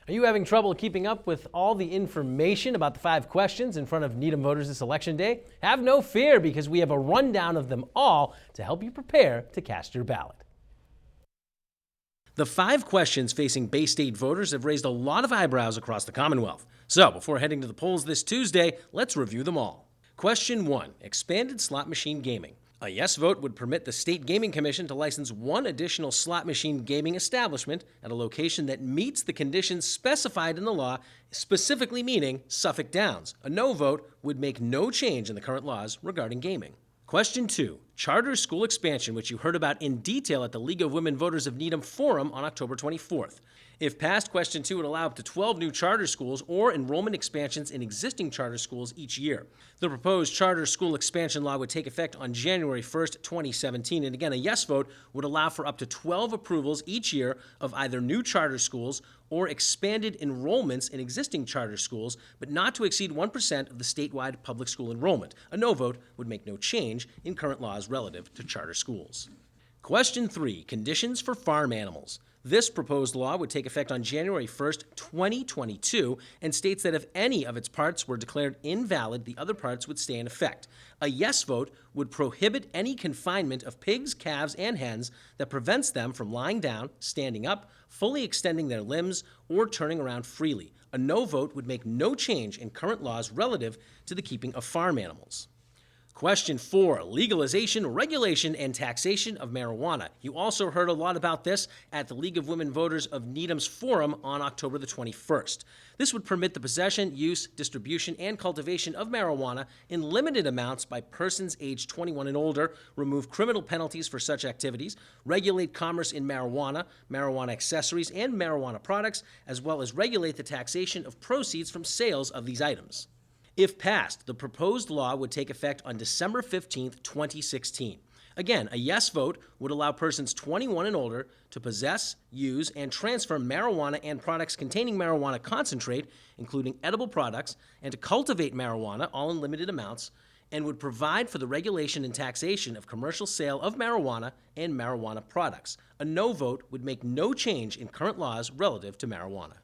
Are you having trouble keeping up with all the information about the 5 questions in front of Needham voters this election day? Have no fear, because we have a rundown of them all to help you prepare to cast your ballot. The 5 questions facing Bay State voters have raised a lot of eyebrows across the Commonwealth. So before heading to the polls this Tuesday, let's review them all. Question 1, expanded slot machine gaming. A yes vote would permit the State Gaming Commission to license 1 additional slot machine gaming establishment at a location that meets the conditions specified in the law, specifically meaning Suffolk Downs. A no vote would make no change in the current laws regarding gaming. Question 2, charter school expansion, which you heard about in detail at the League of Women Voters of Needham Forum on October 24th. If passed, Question 2 would allow up to 12 new charter schools or enrollment expansions in existing charter schools each year. The proposed charter school expansion law would take effect on January 1st, 2017, and again, a yes vote would allow for up to 12 approvals each year of either new charter schools or expanded enrollments in existing charter schools, but not to exceed 1% of the statewide public school enrollment. A no vote would make no change in current laws relative to charter schools. Question 3, conditions for farm animals. This proposed law would take effect on January 1st, 2022, and states that if any of its parts were declared invalid, the other parts would stay in effect. A yes vote would prohibit any confinement of pigs, calves, and hens that prevents them from lying down, standing up, fully extending their limbs, or turning around freely. A no vote would make no change in current laws relative to the keeping of farm animals. Question 4, legalization, regulation, and taxation of marijuana. You also heard a lot about this at the League of Women Voters of Needham's Forum on October the 21st. This would permit the possession, use, distribution, and cultivation of marijuana in limited amounts by persons aged 21 and older, remove criminal penalties for such activities, regulate commerce in marijuana, marijuana accessories, and marijuana products, as well as regulate the taxation of proceeds from sales of these items. If passed, the proposed law would take effect on December 15, 2016. Again, a yes vote would allow persons 21 and older to possess, use, and transfer marijuana and products containing marijuana concentrate, including edible products, and to cultivate marijuana, all in limited amounts, and would provide for the regulation and taxation of commercial sale of marijuana and marijuana products. A no vote would make no change in current laws relative to marijuana.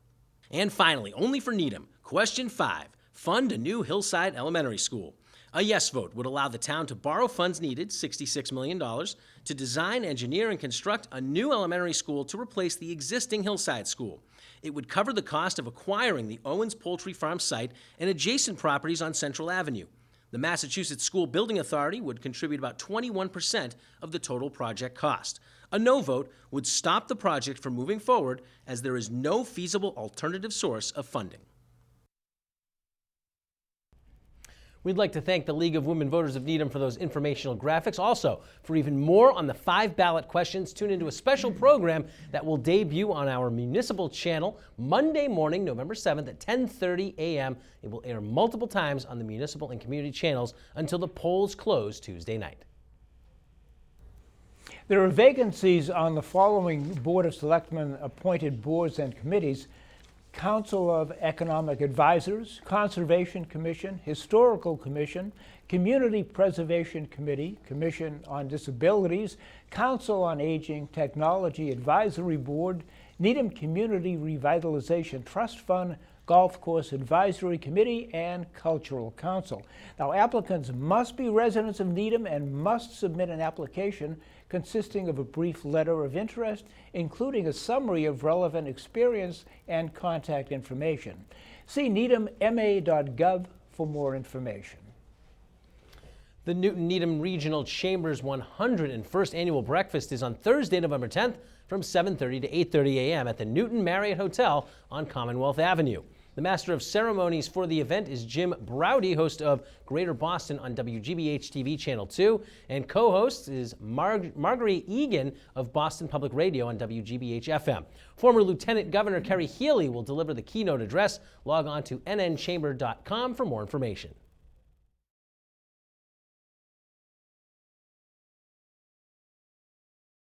And finally, only for Needham, question 5. Fund a new Hillside Elementary School. A yes vote would allow the town to borrow funds needed, $66 million, to design, engineer, and construct a new elementary school to replace the existing Hillside School. It would cover the cost of acquiring the Owens Poultry Farm site and adjacent properties on Central Avenue. The Massachusetts School Building Authority would contribute about 21% of the total project cost. A no vote would stop the project from moving forward, as there is no feasible alternative source of funding. We'd like to thank the League of Women Voters of Needham for those informational graphics. Also, for even more on the 5 ballot questions, tune into a special program that will debut on our municipal channel Monday morning, November 7th at 10:30 a.m. It will air multiple times on the municipal and community channels until the polls close Tuesday night. There are vacancies on the following Board of Selectmen appointed boards and committees: Council of Economic Advisors, Conservation Commission, Historical Commission, Community Preservation Committee, Commission on Disabilities, Council on Aging, Technology Advisory Board, Needham Community Revitalization Trust Fund, Golf Course Advisory Committee, and Cultural Council. Now, applicants must be residents of Needham and must submit an application consisting of a brief letter of interest, including a summary of relevant experience and contact information. See needhamma.gov for more information. The Newton-Needham Regional Chamber's 101st Annual Breakfast is on Thursday, November 10th from 7:30 to 8:30 a.m. at the Newton Marriott Hotel on Commonwealth Avenue. The Master of Ceremonies for the event is Jim Browdy, host of Greater Boston on WGBH-TV Channel 2, and co-host is Marguerite Egan of Boston Public Radio on WGBH-FM. Former Lieutenant Governor Kerry Healy will deliver the keynote address. Log on to nnchamber.com for more information.